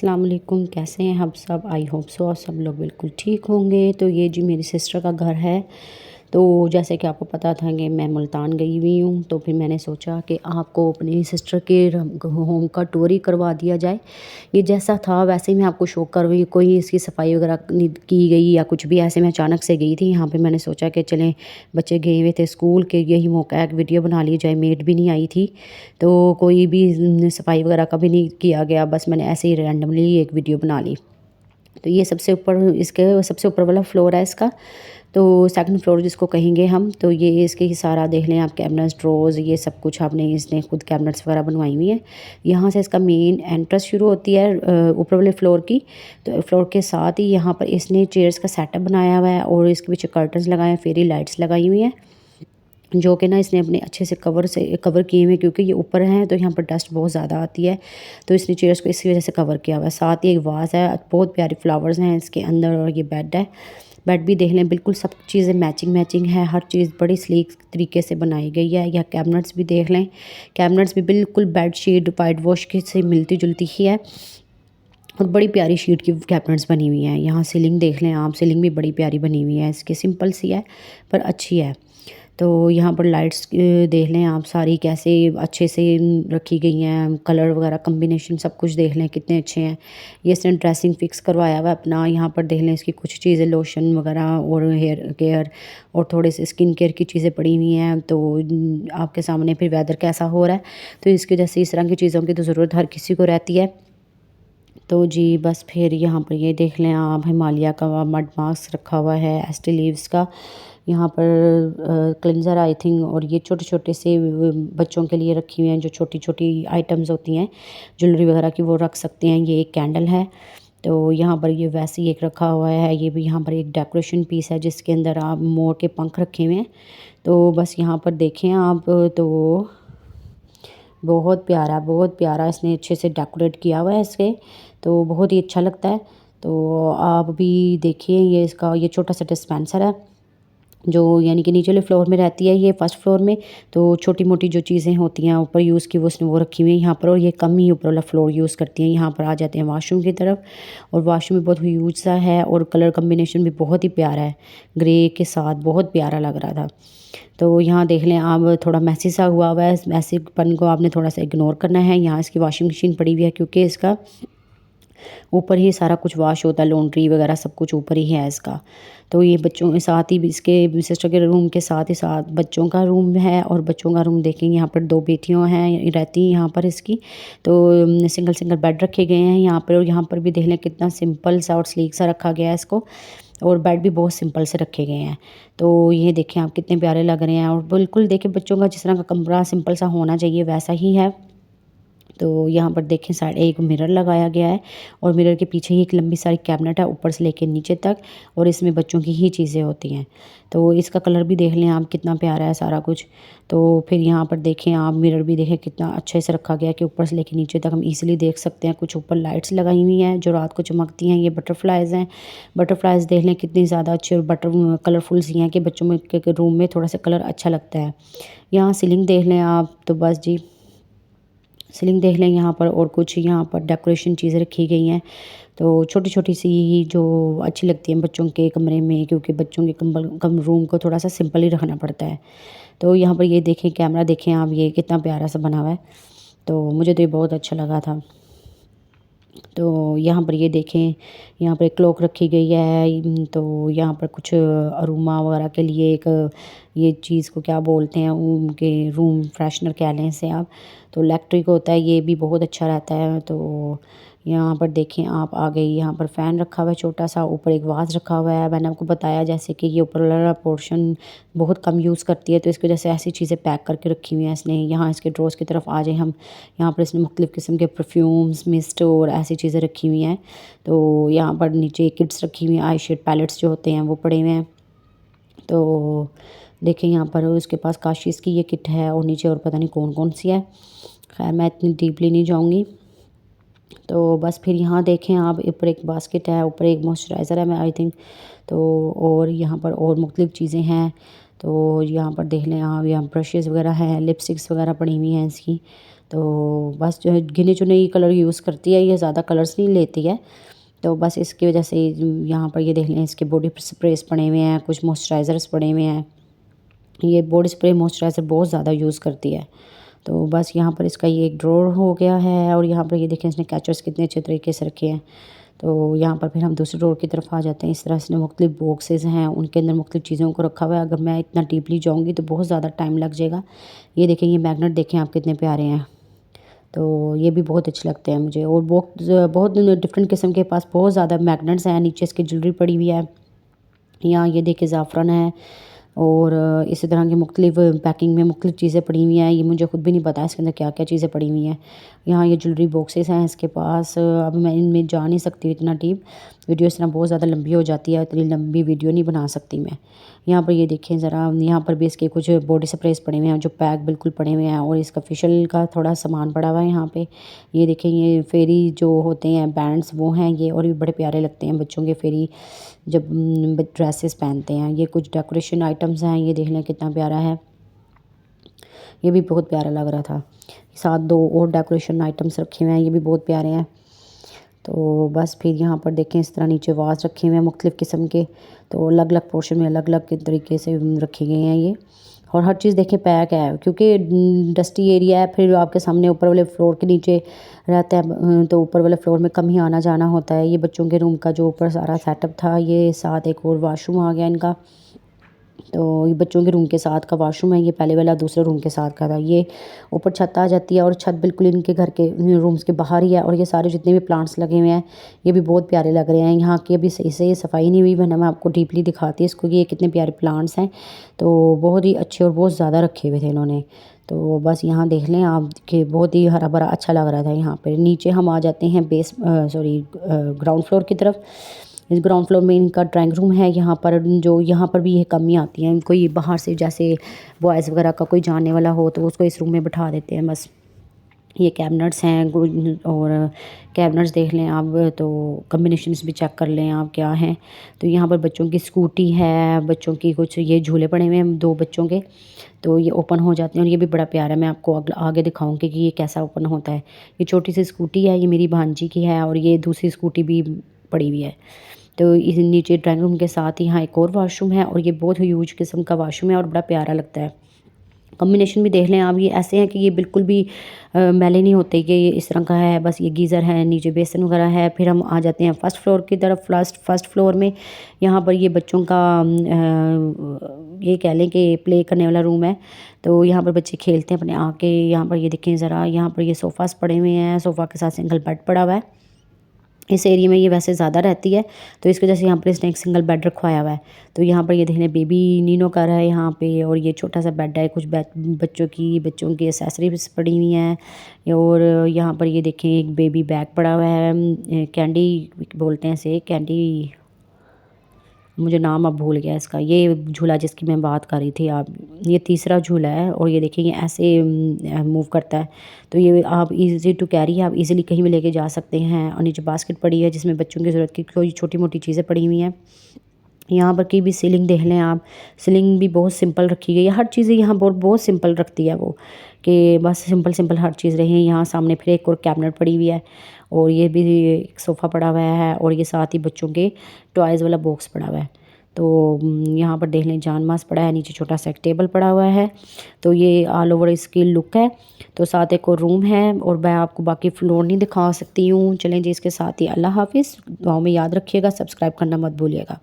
अस्सलाम वालेकुम। कैसे हैं आप सब? आई होप सो आप सब लोग बिल्कुल ठीक होंगे। तो ये जी मेरी सिस्टर का घर है। तो जैसे कि आपको पता था कि मैं मुल्तान गई हुई हूँ, तो फिर मैंने सोचा कि आपको अपनी सिस्टर के होम का टूर ही करवा दिया जाए। ये जैसा था वैसे ही मैं आपको शो कर रही, कोई इसकी सफाई वगैरह नहीं की गई या कुछ भी, ऐसे मैं अचानक से गई थी यहाँ पे। मैंने सोचा कि चलें, बच्चे गए हुए थे स्कूल के, यही मौका है, एक वीडियो बना ली जाए। मेड भी नहीं आई थी तो कोई भी सफाई वगैरह का भी नहीं किया गया, बस मैंने ऐसे ही रैंडमली एक वीडियो बना ली। तो ये सबसे ऊपर, इसके सबसे ऊपर वाला फ्लोर है इसका, तो सेकंड फ्लोर जिसको कहेंगे हम। तो ये इसके ही सारा देख लें आप, कैबिनेट्स, ड्रॉर्स, ये सब कुछ आपने इसने खुद कैबिनेट्स वगैरह बनवाई हुई हैं। यहाँ से इसका मेन एंट्रेंस शुरू होती है ऊपर वाले फ्लोर की। तो फ्लोर के साथ ही यहाँ पर इसने चेयर्स का सेटअप बनाया हुआ है और इसके पीछे कर्टन्स लगाए हैं, फेरी लाइट्स लगाई हुई हैं, जो कि ना इसने अपने अच्छे से कवर किए हुए हैं, क्योंकि ये ऊपर हैं तो यहाँ पर डस्ट बहुत ज़्यादा आती है। तो इसने चेयर्स को इसी वजह से कवर किया हुआ है। साथ ही एक वाज है, बहुत प्यारे फ्लावर्स हैं इसके अंदर, और ये बेड है। बेड भी देख लें, बिल्कुल सब चीज़ें मैचिंग है, हर चीज़ बड़ी स्लीक तरीके से बनाई गई है। या कैबिनेट्स भी देख लें, कैबिनेट्स भी बिल्कुल बेड शीट वाइट वॉश की से मिलती जुलती ही है, और बड़ी प्यारी शीट की कैबिनेट्स बनी हुई हैं। यहाँ सीलिंग देख लें आप, सीलिंग भी बड़ी प्यारी बनी हुई है इसकी, सिंपल सी है पर अच्छी है। तो यहाँ पर लाइट्स देख लें आप, सारी कैसे अच्छे से रखी गई हैं, कलर वगैरह कम्बिनेशन सब कुछ देख लें कितने अच्छे हैं। ये इसने ड्रेसिंग फिक्स करवाया हुआ है अपना। यहाँ पर देख लें इसकी कुछ चीज़ें, लोशन वगैरह और हेयर केयर और थोड़े से स्किन केयर की चीज़ें पड़ी हुई हैं। तो आपके सामने फिर वेदर कैसा हो रहा है, तो इसकी वजह से इस तरह की चीज़ों की तो ज़रूरत हर किसी को रहती है। तो जी बस फिर यहाँ पर ये देख लें आप, हिमालय का मड मास्क रखा हुआ है, एस्टी लीव्स का। यहाँ पर क्लिंजर आई थिंक, और ये छोटे छोटे से बच्चों के लिए रखी हुई हैं, जो छोटी छोटी आइटम्स होती हैं ज्वेलरी वगैरह की, वो रख सकते हैं। ये एक कैंडल है। तो यहाँ पर ये वैसे ही एक रखा हुआ है, ये भी यहाँ पर एक डेकोरेशन पीस है जिसके अंदर आप मोर के पंख रखे हुए हैं। तो बस यहाँ पर देखें आप, तो बहुत प्यारा इसने अच्छे से डेकोरेट किया हुआ है इसके, तो बहुत ही अच्छा लगता है। तो आप भी देखिए, ये इसका ये छोटा सा डिस्पेंसर है, जो यानी कि नीचे वाले फ्लोर में रहती है, ये फर्स्ट फ्लोर में। तो छोटी मोटी जो चीज़ें होती हैं ऊपर यूज़ की, वो उसने वो रखी हुई है यहाँ पर, और ये कम ही ऊपर वाला फ्लोर यूज़ करती हैं। यहाँ पर आ जाते हैं वॉशरूम की तरफ, और वॉशरूम भी बहुत ह्यूज सा है, और कलर कम्बिनेशन भी बहुत ही प्यारा है, ग्रे के साथ बहुत प्यारा लग रहा था। तो यहाँ देख लें आप, थोड़ा मैसी सा हुआ है, इस मैसीपन को आपने थोड़ा सा इग्नोर करना है। यहाँ इसकी वॉशिंग मशीन पड़ी हुई है, क्योंकि इसका ऊपर ही सारा कुछ वॉश होता है, लॉन्ड्री वगैरह सब कुछ ऊपर ही है इसका। तो ये बच्चों के साथ ही, इसके सिस्टर के रूम के साथ ही साथ बच्चों का रूम है, और बच्चों का रूम देखेंगे यहाँ पर 2 बेटियाँ हैं रहती हैं यहाँ पर इसकी। तो सिंगल सिंगल बेड रखे गए हैं यहाँ पर, और यहाँ पर भी देख लें कितना सिंपल सा और स्लीक सा रखा गया है इसको, और बेड भी बहुत सिंपल से रखे गए हैं। तो ये देखें आप कितने प्यारे लग रहे हैं, और बिल्कुल देखें बच्चों का जिस तरह का कमरा सिंपल सा होना चाहिए वैसा ही है। तो यहाँ पर देखें साइड एक मिरर लगाया गया है, और मिरर के पीछे ही एक लंबी सारी कैबिनेट है ऊपर से लेकर नीचे तक, और इसमें बच्चों की ही चीज़ें होती हैं। तो इसका कलर भी देख लें आप, कितना प्यारा है सारा कुछ। तो फिर यहाँ पर देखें आप, मिरर भी देखें कितना अच्छे से रखा गया है कि ऊपर से लेकर नीचे तक हम इजीली देख सकते हैं। कुछ ऊपर लाइट्स लगाई हुई हैं जो रात को चमकती हैं, ये बटरफ्लाइज हैं। बटरफ्लाइज देख लें कितनी ज़्यादा अच्छी और बटर कलरफुल सी हैं कि बच्चों में के रूम में थोड़ा सा कलर अच्छा लगता है। यहाँ सीलिंग देख लें आप, तो बस जी सीलिंग देख लें यहाँ पर, और कुछ यहाँ पर डेकोरेशन चीज़ें रखी गई हैं। तो छोटी छोटी सी जो अच्छी लगती हैं बच्चों के कमरे में, क्योंकि बच्चों के कम रूम को थोड़ा सा सिंपल ही रखना पड़ता है। तो यहाँ पर ये देखें कैमरा, देखें आप, ये कितना प्यारा सा बना हुआ है। तो मुझे तो ये बहुत अच्छा लगा था। तो यहाँ पर ये देखें, यहाँ पर एक क्लॉक रखी गई है। तो यहाँ पर कुछ अरोमा वगैरह के लिए एक ये चीज़ को क्या बोलते हैं, उनके रूम फ्रेशनर कह लें इसे आप। तो इलेक्ट्रिक होता है, ये भी बहुत अच्छा रहता है। तो यहाँ पर देखें आप, आ गई यहाँ पर फ़ैन रखा हुआ है छोटा सा, ऊपर एक वाज रखा हुआ है। मैंने आपको बताया जैसे कि ये ऊपर वाला पोर्शन बहुत कम यूज़ करती है, तो इसकी वजह से ऐसी चीज़ें पैक करके रखी हुई हैं इसने। यहाँ इसके ड्रॉर्स की तरफ आ जाए हम, यहाँ पर इसने मुख्तलिफ़ किस्म के परफ्यूम्स, मिस्ट और ऐसी चीज़ें रखी हुई हैं। तो यहाँ पर नीचे किट्स रखी हुई हैं, आई शेड पैलेट्स जो होते हैं वो पड़े हुए हैं। तो देखें यहाँ पर उसके पास काशीज़ की ये किट है, और नीचे और पता नहीं कौन कौन सी है, खैर मैं इतनी डीपली नहीं जाऊँगी। तो बस फिर यहाँ देखें आप, ऊपर एक बास्केट है, ऊपर एक मॉइस्चराइज़र है मैं आई थिंक। तो और यहाँ पर और मुख्तलिफ़ चीज़ें हैं। तो यहाँ पर देख लें आप, यहाँ ब्रशेज़ वगैरह हैं, लिपस्टिक्स वगैरह पड़ी हुई हैं इसकी। तो बस जो है गिने चुने ही कलर यूज़ करती है ये, ज़्यादा कलर्स नहीं लेती है। तो बस इसकी वजह से यहाँ पर ये देख लें इसके बॉडी स्प्रेस पड़े हुए हैं, कुछ मॉइस्चराइज़र्स पड़े हुए हैं। ये बॉडी स्प्रे मॉइस्चराइज़र बहुत ज़्यादा यूज़ करती है। तो बस यहाँ पर इसका ये एक ड्रॉर हो गया है, और यहाँ पर ये देखें इसने कैचर्स कितने अच्छे तरीके से रखे हैं। तो यहाँ पर फिर हम दूसरे ड्रॉर की तरफ आ जाते हैं। इस तरह से मुख्तलिफ बॉक्सेस हैं, उनके अंदर मुख्तलिफ चीज़ों को रखा हुआ है। अगर मैं इतना डीपली जाऊँगी तो बहुत ज़्यादा टाइम लग जाएगा। ये देखें, ये मैग्नेट देखें आप कितने प्यारे हैं। तो ये भी बहुत अच्छे लगते हैं मुझे। और बहुत डिफरेंट किस्म के पास बहुत ज़्यादा मैग्नेट्स हैं। नीचे इसकी ज्वेलरी पड़ी हुई है। यहाँ ये देखिए ज़ाफ़रान है, और इसी तरह की मुख्तलिफ पैकिंग में मुख्तलिफ चीज़ें पड़ी हुई हैं। ये मुझे खुद भी नहीं पता इसके अंदर क्या क्या चीज़ें पड़ी हुई हैं। यहाँ ये ज्वेलरी बॉक्सेस हैं इसके पास। अब मैं इनमें जा नहीं सकती इतना डीप, वीडियो इस तरह बहुत ज़्यादा लंबी हो जाती है, इतनी लंबी वीडियो नहीं बना सकती मैं। यहाँ पर ये देखें ज़रा, यहाँ पर भी इसके कुछ बॉडी स्प्रेस पड़े हुए हैं जो पैक बिल्कुल पड़े हुए हैं, और इसका फेशियल का थोड़ा सामान पड़ा हुआ है यहाँ पे। ये देखें, ये फेरी जो होते हैं बैंड्स वो हैं ये, और भी बड़े प्यारे लगते हैं बच्चों के फेरी जब ड्रेसेस पहनते हैं। ये कुछ डेकोरेशन आइटम्स हैं, ये देख लें कितना प्यारा है, ये भी बहुत प्यारा लग रहा था। साथ दो और डेकोरेशन आइटम्स रखे हुए हैं, ये भी बहुत प्यारे हैं। तो बस फिर यहाँ पर देखें इस तरह नीचे वास रखे हुए हैं मुख्तलिफ़ किस्म के। तो अलग अलग पोर्शन में अलग अलग तरीके से रखे गए हैं ये, और हर चीज़ देखें पैक है, क्योंकि डस्टी एरिया है। फिर आपके सामने ऊपर वाले फ्लोर के नीचे रहता है, तो ऊपर वाले फ्लोर में कम ही आना जाना होता है। ये बच्चों के रूम का जो ऊपर सारा सेटअप था, ये साथ एक और वाशरूम आ गया इनका। तो ये बच्चों के रूम के साथ का वाशरूम है, ये पहले वाला दूसरे रूम के साथ का था। ये ऊपर छत आ जाती है, और छत बिल्कुल इनके घर के रूम्स के बाहर ही है। और ये सारे जितने भी प्लांट्स लगे हुए हैं ये भी बहुत प्यारे लग रहे हैं। यहाँ की अभी सही से ये सफाई नहीं हुई, वरना मैं आपको डीपली दिखाती इसको कि ये कितने प्यारे प्लांट्स हैं। तो बहुत ही अच्छे और बहुत ज़्यादा रखे हुए थे इन्होंने। तो बस यहाँ देख लें आप कि बहुत ही हरा भरा अच्छा लग रहा था। यहाँ पर नीचे हम आ जाते हैं ग्राउंड फ्लोर की तरफ। इस ग्राउंड फ्लोर में इनका ड्राइंग रूम है। यहाँ पर भी ये कमी आती है, कोई बाहर से जैसे बॉयज़ वगैरह का कोई जाने वाला हो तो उसको इस रूम में बिठा देते हैं बस। ये कैबिनेट्स हैं, और कैबिनेट्स देख लें आप, तो कम्बिनेशंस भी चेक कर लें आप क्या हैं। तो यहाँ पर बच्चों की स्कूटी है, बच्चों की कुछ ये झूले पड़े हुए हैं 2 बच्चों के, तो ये ओपन हो जाते हैं, और ये भी बड़ा प्यारा है। मैं आपको आगे दिखाऊंगी कि ये कैसा ओपन होता है। ये छोटी सी स्कूटी है, ये मेरी भांजी की है, और ये दूसरी स्कूटी भी पड़ी हुई है। तो इस नीचे ड्राइंग रूम के साथ ही यहाँ एक और वाशरूम है, और ये बहुत ह्यूज किस्म का वाशरूम है और बड़ा प्यारा लगता है। कॉम्बिनेशन भी देख लें आप, ये ऐसे हैं कि ये बिल्कुल भी मैले नहीं होते कि ये इस तरह का है। बस ये गीज़र है, नीचे बेसन वगैरह है। फिर हम आ जाते हैं फर्स्ट फ्लोर की तरफ। फर्स्ट फ्लोर में यहाँ पर ये बच्चों का ये कह लें कि प्ले करने वाला रूम है। तो यहाँ पर बच्चे खेलते हैं अपने आके। यहाँ पर ये देखें ज़रा, यहाँ पर ये सोफ़ास पड़े हुए हैं, सोफ़ा के साथ सिंगल बेड पड़ा हुआ है। इस एरिया में ये वैसे ज़्यादा रहती है, तो इसकी वजह से यहाँ पर इसने एक सिंगल बेड रखवाया हुआ है। तो यहाँ पर ये देखने बेबी नीनो कर रहा है यहाँ पे, और ये छोटा सा बेड है। कुछ बच्चों की एसेसरीज पड़ी हुई हैं, और यहाँ पर ये देखें एक बेबी बैग पड़ा हुआ है। कैंडी बोलते हैं इसे, कैंडी, मुझे नाम अब भूल गया इसका। ये झूला जिसकी मैं बात कर रही थी आप, ये तीसरा झूला है, और ये देखिए ये ऐसे मूव करता है। तो ये आप इजी टू कैरी है, आप इजीली कहीं भी लेके जा सकते हैं। और नीचे बास्केट पड़ी है जिसमें बच्चों की ज़रूरत की कोई छोटी मोटी चीज़ें पड़ी हुई हैं। यहाँ पर की भी सीलिंग देख लें आप, सीलिंग भी बहुत सिंपल रखी गई है। हर चीज़ें यहाँ बहुत बहुत सिंपल रखती है वो, कि बस सिंपल सिंपल हर चीज़ रहे। यहाँ सामने फिर एक और कैबिनेट पड़ी हुई है, और ये भी एक सोफ़ा पड़ा हुआ है, और ये साथ ही बच्चों के टॉयज़ वाला बॉक्स पड़ा हुआ है। तो यहाँ पर देख लें जान मास पड़ा है, नीचे छोटा सा एक टेबल पड़ा हुआ है। तो ये ऑल ओवर इसकी लुक है। तो साथ एक और रूम है, और मैं आपको बाकी फ्लोर नहीं दिखा सकती हूँ। चलें जी, इसके साथ ही अल्लाह हाफिज़। दुआओं में याद रखिएगा, सब्सक्राइब करना मत भूलिएगा।